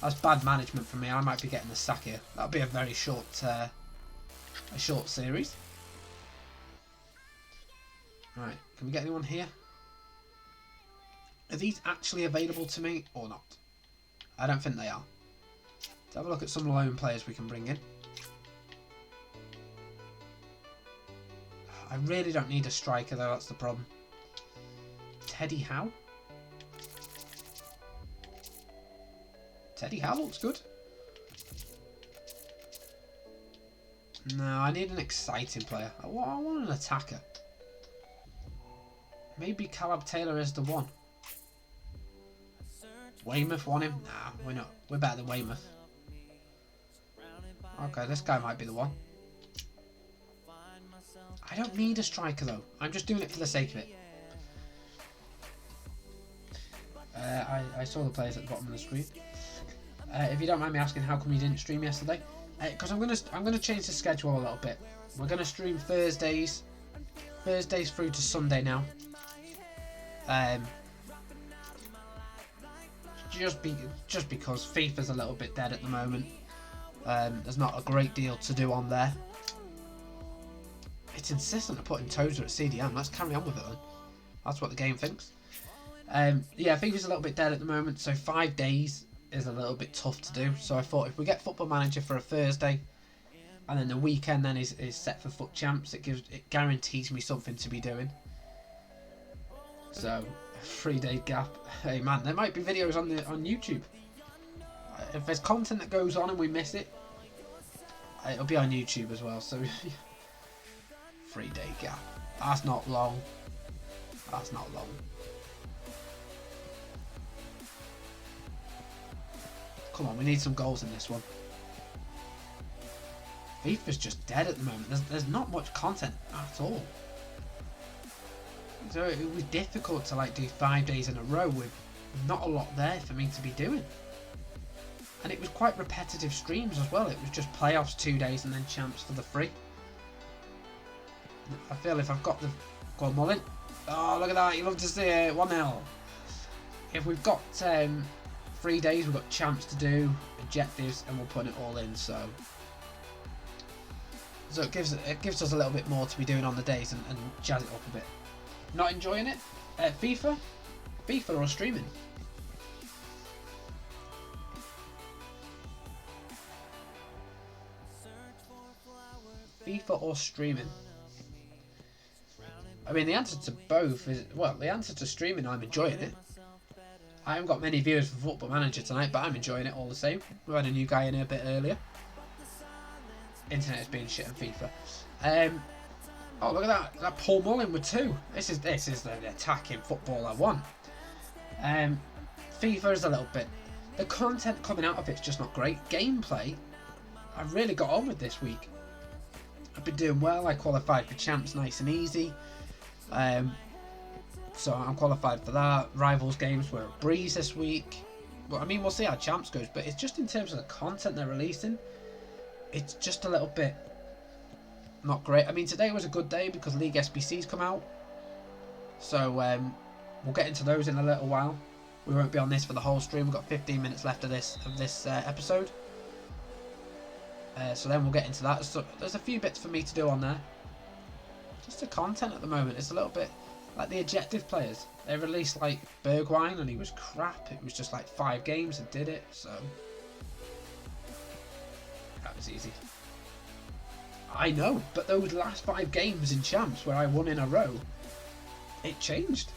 That's bad management from me. I might be getting the sack here. That'll be a very short, series. Right, can we get anyone here? Are these actually available to me or not? I don't think they are. Let's have a look at some loan players we can bring in. I really don't need a striker though, that's the problem. Teddy Howe? Teddy Howe looks good. No, I need an exciting player. I want an attacker. Maybe Caleb Taylor is the one. Weymouth want him? Nah, we're not. We're better than Weymouth. Okay, this guy might be the one. I don't need a striker though. I'm just doing it for the sake of it. I saw the players at the bottom of the screen. If you don't mind me asking, how come you didn't stream yesterday? Because I'm gonna change the schedule a little bit. We're gonna stream Thursdays through to Sunday now. Just because FIFA's a little bit dead at the moment. There's not a great deal to do on there. It's insistent on putting Tozer at CDM. Let's carry on with it then. That's what the game thinks. Yeah, FIFA's a little bit dead at the moment, so 5 days is a little bit tough to do. So I thought if we get Football Manager for a Thursday, and then the weekend then is set for Foot Champs, it guarantees me something to be doing. So, a 3-day gap. Hey man, there might be videos on YouTube. If there's content that goes on and we miss it, it'll be on YouTube as well. So, 3-day gap. That's not long. That's not long. Come on, we need some goals in this one. FIFA's just dead at the moment. There's not much content at all. So it was difficult to like do 5 days in a row with not a lot there for me to be doing. And it was quite repetitive streams as well. It was just playoffs 2 days and then champs for the free. I feel if I've got the... Go on, Mullin. Oh, look at that. You love to see it. 1-0. If we've got 3 days, we've got champs to do, objectives, and we'll put it all in. So it gives us a little bit more to be doing on the days and jazz it up a bit. Not enjoying it? FIFA or streaming? FIFA or streaming? I mean, the answer to both is, well, the answer to streaming, I'm enjoying it. I haven't got many viewers for Football Manager tonight, but I'm enjoying it all the same. We had a new guy in here a bit earlier. Internet is being shit on FIFA. Oh, look at that! That Paul Mullin with 2. This is the attacking football I want. FIFA is a little bit. The content coming out of it's just not great. Gameplay, I really got on with this week. I've been doing well. I qualified for champs nice and easy. So I'm qualified for that. Rivals games were a breeze this week. Well, I mean, we'll see how champs goes, but it's just in terms of the content they're releasing, it's just a little bit not great. I mean, today was a good day because League SBC's come out. So we'll get into those in a little while. We won't be on this for the whole stream. We've got 15 minutes left of this episode. So then we'll get into that. So there's a few bits for me to do on there. Just the content at the moment is a little bit like the objective players. They released like Bergwijn and he was crap. It was just like 5 games and did it. So that was easy. I know, but those last 5 games in champs where I won in a row, it changed.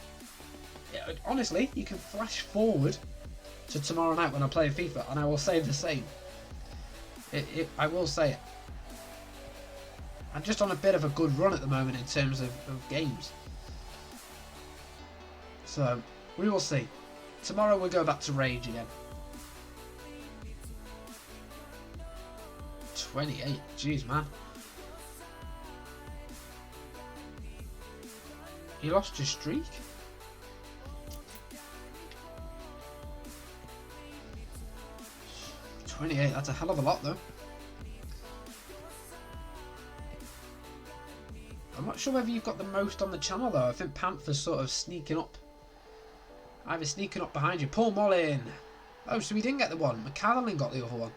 Honestly, you can flash forward to tomorrow night when I play FIFA and I will say the same. I will say it. I'm just on a bit of a good run at the moment in terms of games. So, we will see. Tomorrow we'll go back to Rage again. 28, jeez man. He lost his streak? $28, that's a hell of a lot though. I'm not sure whether you've got the most on the channel though. I think Panther's sort of sneaking up. Either sneaking up behind you. Paul Mullin! Oh, so he didn't get the one. McCallum got the other one.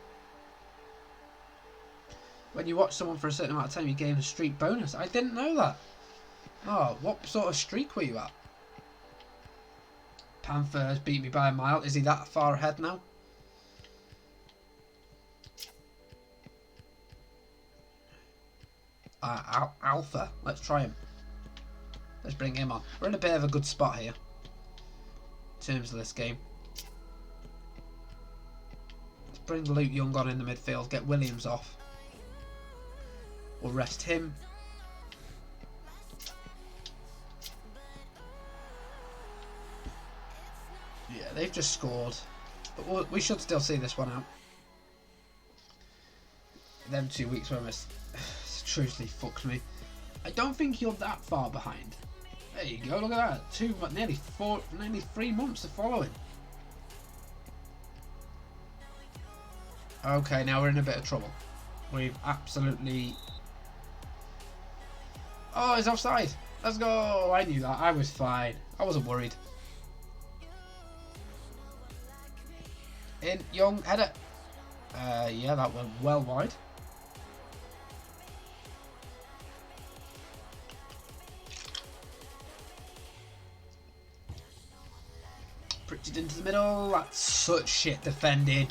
When you watch someone for a certain amount of time, you gain a streak bonus. I didn't know that. Oh, what sort of streak were you at? Panther has beat me by a mile. Is he that far ahead now? Alpha. Let's try him. Let's bring him on. We're in a bit of a good spot here in terms of this game. Let's bring Luke Young on in the midfield. Get Williams off. We'll rest him. Yeah, they've just scored. But we should still see this one out. Them 2 weeks where it's truthfully fucked me. I don't think you're that far behind. There you go, look at that. Nearly 3 months of following. Okay, now we're in a bit of trouble. We've absolutely... Oh, he's offside. Let's go. I knew that. I was fine. I wasn't worried. In, Young, header. Yeah, that went well wide. Pricked it into the middle. That's such shit defending.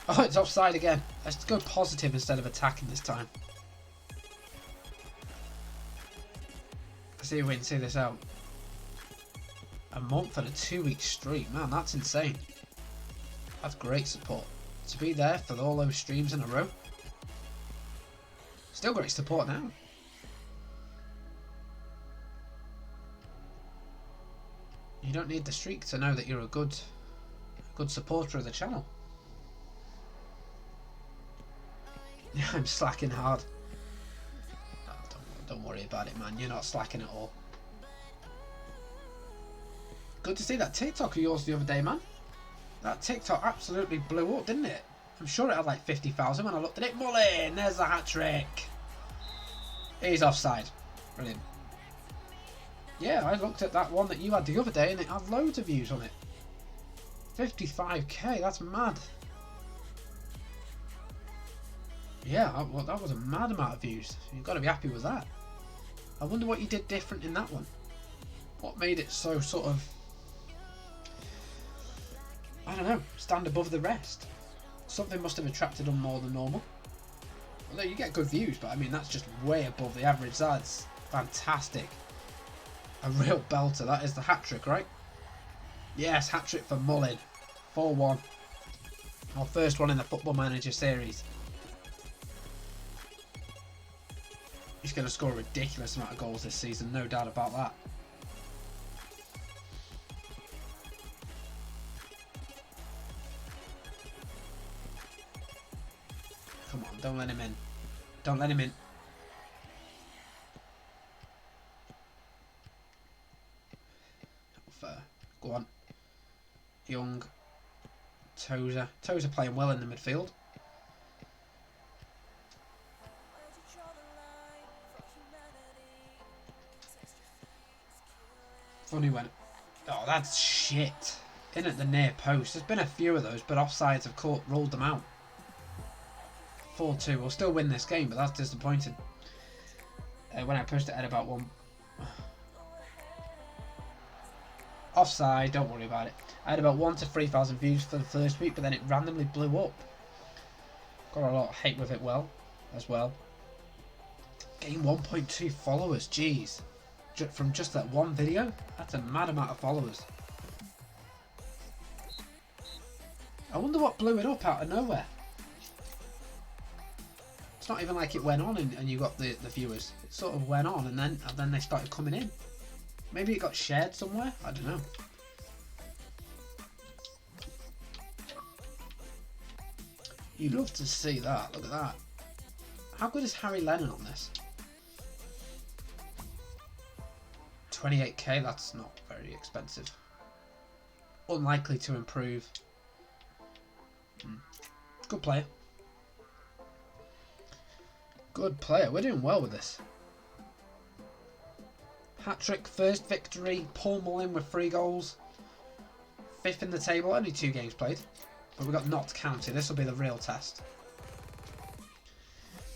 Oh, it's offside again. Let's go positive instead of attacking this time. Let's see if we can see this out. A month and a 2-week streak. Man, that's insane. That's great support. To be there for all those streams in a row. Still great support now. You don't need the streak to know that you're a good supporter of the channel. Yeah, I'm slacking hard. Oh, don't worry about it, man. You're not slacking at all. Good to see that TikTok of yours the other day, man. That TikTok absolutely blew up, didn't it? I'm sure it had like 50,000 when I looked at it. Mullin, there's the hat-trick. He's offside. Brilliant. Yeah, I looked at that one that you had the other day and it had loads of views on it. 55k, that's mad. Yeah, well, that was a mad amount of views. You've got to be happy with that. I wonder what you did different in that one. What made it so sort of... I don't know, stand above the rest. Something must have attracted them more than normal. Although you get good views, but I mean that's just way above the average. That's fantastic. A real belter. That is the hat-trick, right? Yes, hat-trick for Mullin. 4-1. Our first one in the Football Manager series. He's going to score a ridiculous amount of goals this season, no doubt about that. Come on, don't let him in. Don't let him in. Fair. Go on. Young. Tozer. Tozer playing well in the midfield. Funny when... Oh, that's shit. In at the near post. There's been a few of those, but offsides have ruled them out. 4-2. We'll still win this game, but that's disappointing. When I pushed it at about 1... Offside, don't worry about it. I had about 1,000 to 3,000 views for the first week, but then it randomly blew up. Got a lot of hate with it as well. Gained 1.2 followers, jeez. From just that one video? That's a mad amount of followers. I wonder what blew it up out of nowhere. It's not even like it went on and you got the viewers. It sort of went on and then they started coming in. Maybe it got shared somewhere? I don't know. You'd love to see that. Look at that. How good is Harry Lennon on this? 28k, that's not very expensive. Unlikely to improve. Good player. Good player. We're doing well with this. Hat-trick, first victory. Paul Mullin with 3 goals. 5th in the table. Only 2 games played. But we got Notts County. This will be the real test.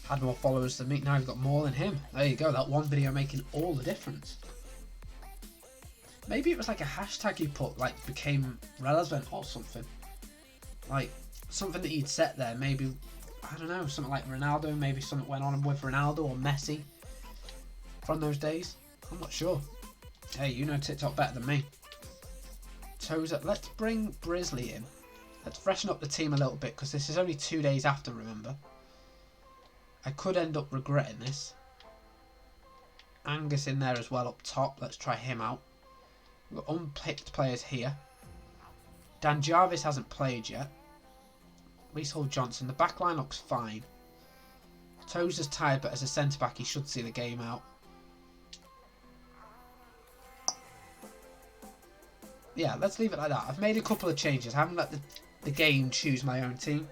Had more followers than me. Now we've got more than him. There you go. That one video making all the difference. Maybe it was like a hashtag he put, like, became relevant or something. Like, something that he'd set there. Maybe, I don't know, something like Ronaldo. Maybe something went on with Ronaldo or Messi from those days. I'm not sure. Hey, you know TikTok better than me. Tozer, let's bring Brisley in. Let's freshen up the team a little bit, because this is only 2 days after, remember. I could end up regretting this. Angus in there as well up top. Let's try him out. We've got unpicked players here. Dan Jarvis hasn't played yet. Leasehold Johnson. The back line looks fine. Tozer's tired, but as a centre-back he should see the game out. Yeah, let's leave it like that. I've made a couple of changes. I haven't let the game choose my own team.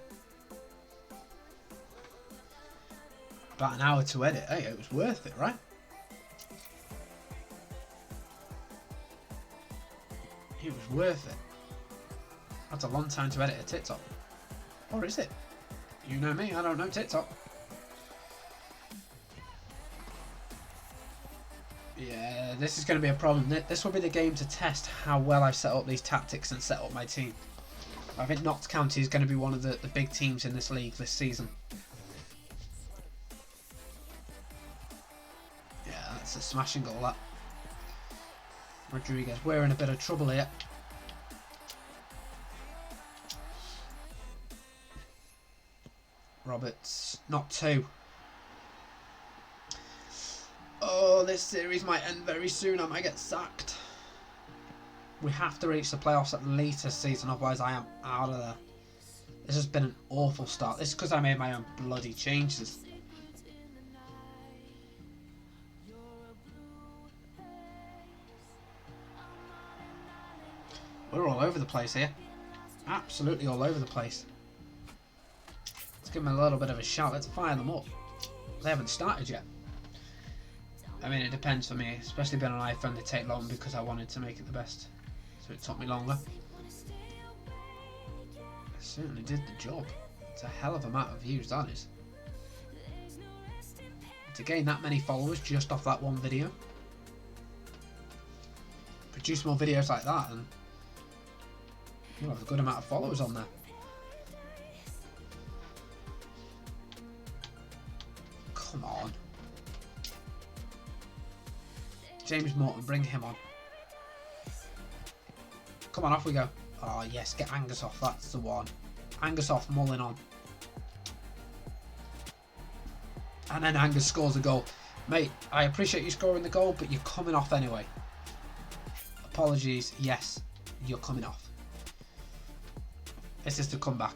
About an hour to edit. Hey, it was worth it, right? It was worth it. That's a long time to edit a TikTok. Or is it? You know me, I don't know TikTok. Yeah, this is going to be a problem. This will be the game to test how well I set up these tactics and set up my team. I think Notts County is going to be one of the big teams in this league this season. Yeah, that's a smashing goal, that. Rodriguez, we're in a bit of trouble here. Roberts, not 2. Oh, this series might end very soon. I might get sacked. We have to reach the playoffs at least this season, otherwise I am out of there. This has been an awful start. This is because I made my own bloody changes. We're all over the place here. Absolutely all over the place. Let's give them a little bit of a shout. Let's fire them up. They haven't started yet. I mean, it depends for me. Especially being on iPhone, they take long because I wanted to make it the best. So it took me longer. It certainly did the job. It's a hell of a amount of views, that is. To gain that many followers just off that one video. Produce more videos like that and you'll have a good amount of followers on there. Come on. James Morton, bring him on. Come on, off we go. Oh yes, get Angus off, that's the one. Angus off, Mullin on. And then Angus scores a goal. Mate, I appreciate you scoring the goal, but you're coming off anyway. Apologies, yes, you're coming off. This is the comeback.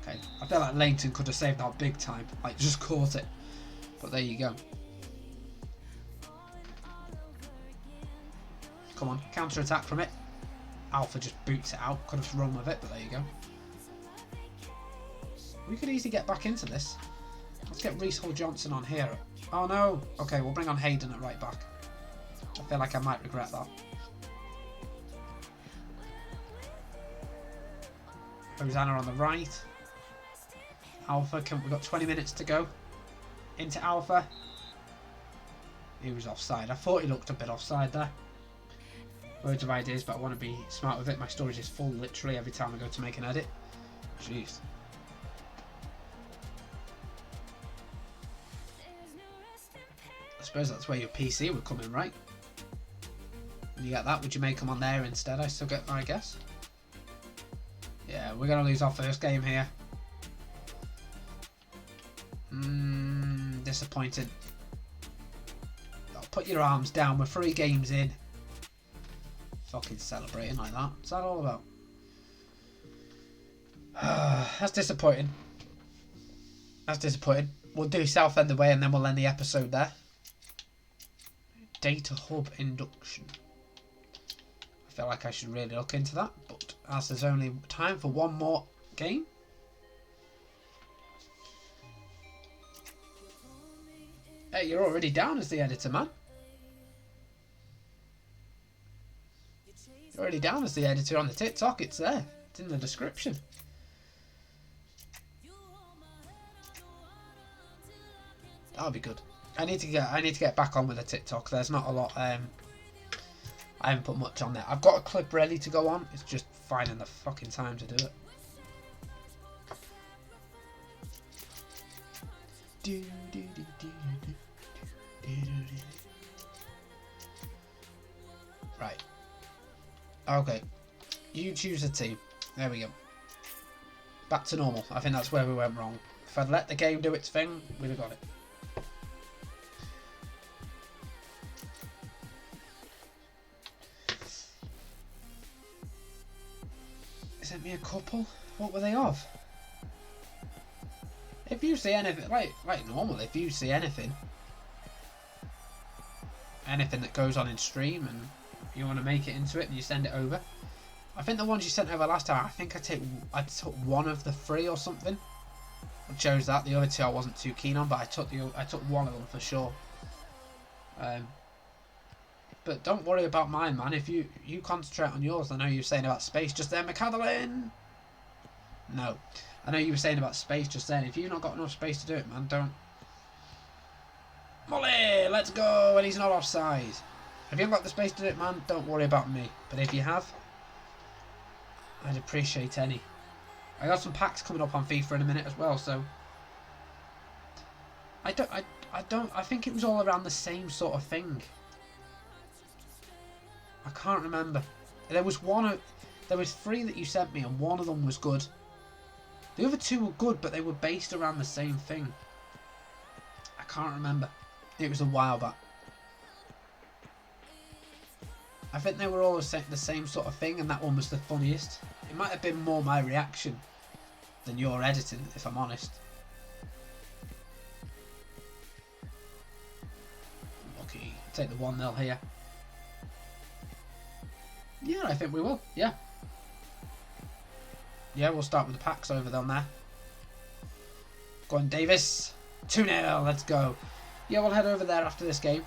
Okay, I feel like Leighton could have saved that big time. Like, just caught it. But there you go. Come on, counter-attack from it. Alpha just boots it out. Could have run with it, but there you go. We could easily get back into this. Let's get Reece Hall-Johnson on here. Oh no! Okay, we'll bring on Hayden at right back. I feel like I might regret that. Hosanna on the right. Alpha, we've got 20 minutes to go. Into Alpha. He was offside. I thought he looked a bit offside there. Loads of ideas, but I want to be smart with it. My storage is full literally every time I go to make an edit. Jeez. I suppose that's where your PC would come in, right? When you get that, would you make them on there instead? I still get my guess. Yeah, we're going to lose our first game here. Disappointed. Oh, put your arms down. We're 3 games in. Fucking celebrating like that. What's that all about? That's disappointing. That's disappointing. We'll do Southend away and then we'll end the episode there. Data hub induction. I feel like I should really look into that, but as there's only time for one more game. Hey, you're already down as the editor, man. You're already down as the editor on the TikTok. It's there. It's in the description. That'll be good. I need to get back on with the TikTok. There's not a lot. I haven't put much on there. I've got a clip ready to go on. It's just finding the fucking time to do it. Right. Okay. You choose a team. There we go. Back to normal. I think that's where we went wrong. If I'd let the game do its thing, we'd have got it. Sent me a couple. What were they of? If you see anything, like normal, if you see anything that goes on in stream and you want to make it into it and you send it over. I think the ones you sent over last time, I think I took one of the 3 or something. I chose that. The other 2 I wasn't too keen on, but I took one of them for sure. But don't worry about mine, man. If you concentrate on yours. I know you were saying about space just then, McCadlin. No, I know you were saying about space just then. If you've not got enough space to do it, man, don't. Molly, let's go. And he's not offside. If you haven't got the space to do it, man, don't worry about me. But if you have, I'd appreciate any. I got some packs coming up on FIFA in a minute as well, so I think it was all around the same sort of thing. I can't remember. There was 3 that you sent me, and one of them was good. The other 2 were good, but they were based around the same thing. I can't remember. It was a while back. I think they were all the same sort of thing, and that one was the funniest. It might have been more my reaction than your editing, if I'm honest. Lucky. Take the 1-0 here. Yeah, I think we will. Yeah. Yeah, we'll start with the packs over down there. Go on, Davis. 2-0. Let's go. Yeah, we'll head over there after this game.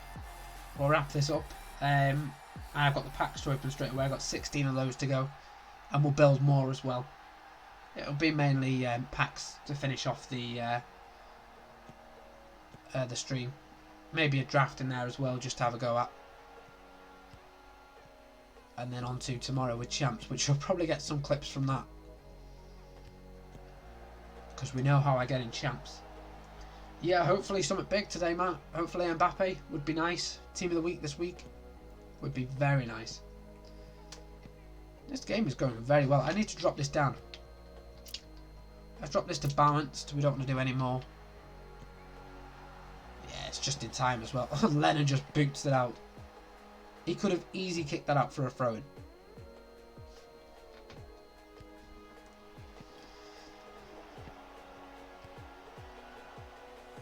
We'll wrap this up. I've got the packs to open straight away. I've got 16 of those to go. And we'll build more as well. It'll be mainly packs to finish off the stream. Maybe a draft in there as well, just to have a go at. And then on to tomorrow with champs, which you'll probably get some clips from that. Because we know how I get in champs. Yeah, hopefully something big today, Matt. Hopefully Mbappe would be nice. Team of the week this week would be very nice. This game is going very well. I need to drop this down. I've dropped this to balanced. We don't want to do any more. Yeah, it's just in time as well. Lennon just boots it out. He could have easily kicked that out for a throw-in.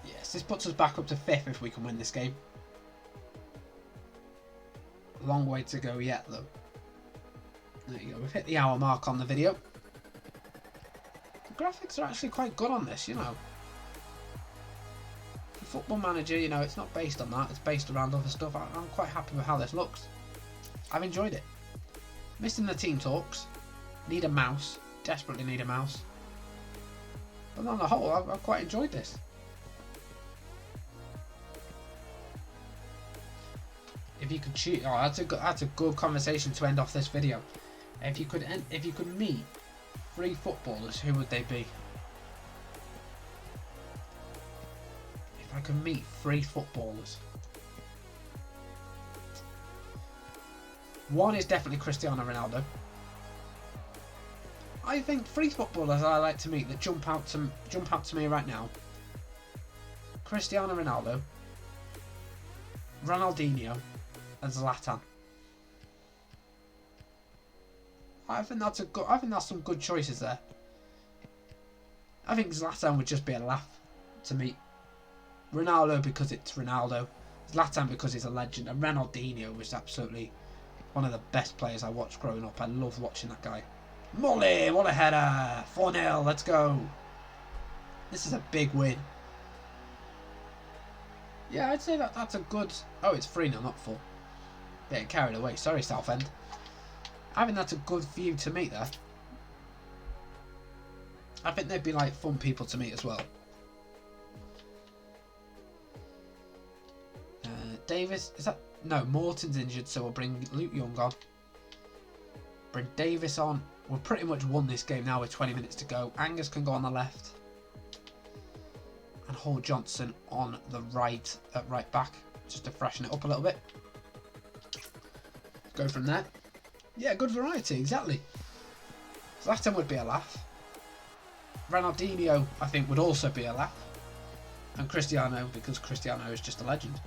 Yes, this puts us back up to 5th if we can win this game. Long way to go yet, though. There you go. We've hit the hour mark on the video. The graphics are actually quite good on this, you know. The Football Manager, you know, it's not based on that. It's based around other stuff. I'm quite happy with how this looks. I've enjoyed it. Missing the team talks. Need a mouse. Desperately need a mouse. But on the whole, I've quite enjoyed this. If you could choose, oh, that's a good conversation to end off this video. If you could meet 3 footballers, who would they be? If I could meet 3 footballers, one is definitely Cristiano Ronaldo. I think 3 footballers I like to meet that jump out to me right now: Cristiano Ronaldo, Ronaldinho, and Zlatan. I think that's some good choices there. I think Zlatan would just be a laugh to meet. Ronaldo because it's Ronaldo. Zlatan because he's a legend. And Ronaldinho was absolutely one of the best players I watched growing up. I loved watching that guy. Molly, what a header! 4-0, let's go. This is a big win. Yeah, I'd say that's a good... Oh, it's 3-0, not 4. Getting carried away. Sorry, Southend. I think that's a good view to meet there. I think they'd be like fun people to meet as well. Davis, is that... No, Morton's injured, so we'll bring Luke Young on. Bring Davis on. We've pretty much won this game now with 20 minutes to go. Angus can go on the left. And Hall Johnson on the right, at right back. Just to freshen it up a little bit. Go from there. Yeah, good variety, exactly. Zlatan would be a laugh. Ronaldinho, I think, would also be a laugh. And Cristiano, because Cristiano is just a legend.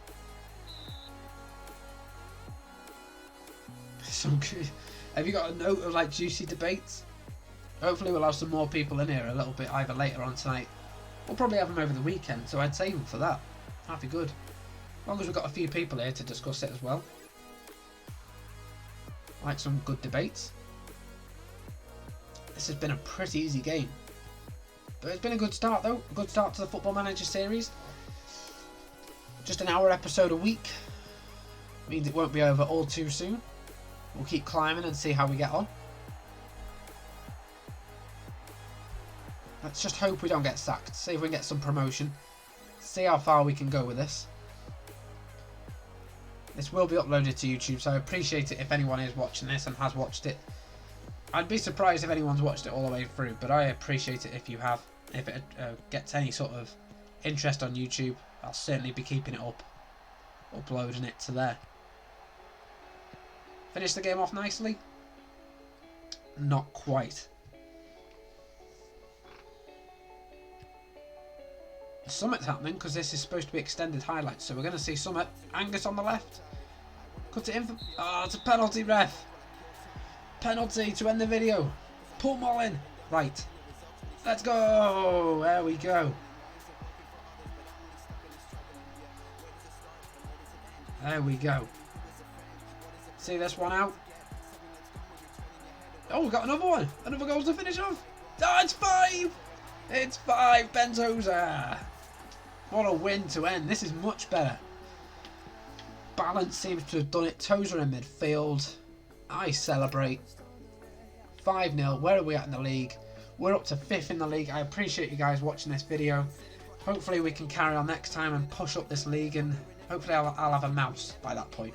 Have you got a note of like juicy debates? Hopefully we'll have some more people in here a little bit either later on tonight. We'll probably have them over the weekend, so I'd save them for that. That'd be good. As long as we've got a few people here to discuss it as well. Like some good debates. This has been a pretty easy game. But it's been a good start though. A good start to the Football Manager series. Just an hour episode a week. Means it won't be over all too soon. We'll keep climbing and see how we get on. Let's just hope we don't get sacked. See if we can get some promotion. See how far we can go with this. This will be uploaded to YouTube, so I appreciate it if anyone is watching this and has watched it. I'd be surprised if anyone's watched it all the way through, but I appreciate it if you have. If it gets any sort of interest on YouTube, I'll certainly be keeping it up. Uploading it to there. Finish the game off nicely? Not quite. Summit's happening because this is supposed to be extended highlights, so we're going to see Summit. Angus on the left. Cut it in for... Oh, it's a penalty, ref. Penalty to end the video. Pull Mollin. Right. Let's go. There we go. There we go. See this one out. Oh, we've got another one. Another goal to finish off. Oh, it's 5. It's 5. Bentosa. What a win to end. This is much better. Balance seems to have done it. Tozer in midfield. I celebrate. 5-0. Where are we at in the league? We're up to 5th in the league. I appreciate you guys watching this video. Hopefully we can carry on next time and push up this league, and hopefully I'll have a mouse by that point.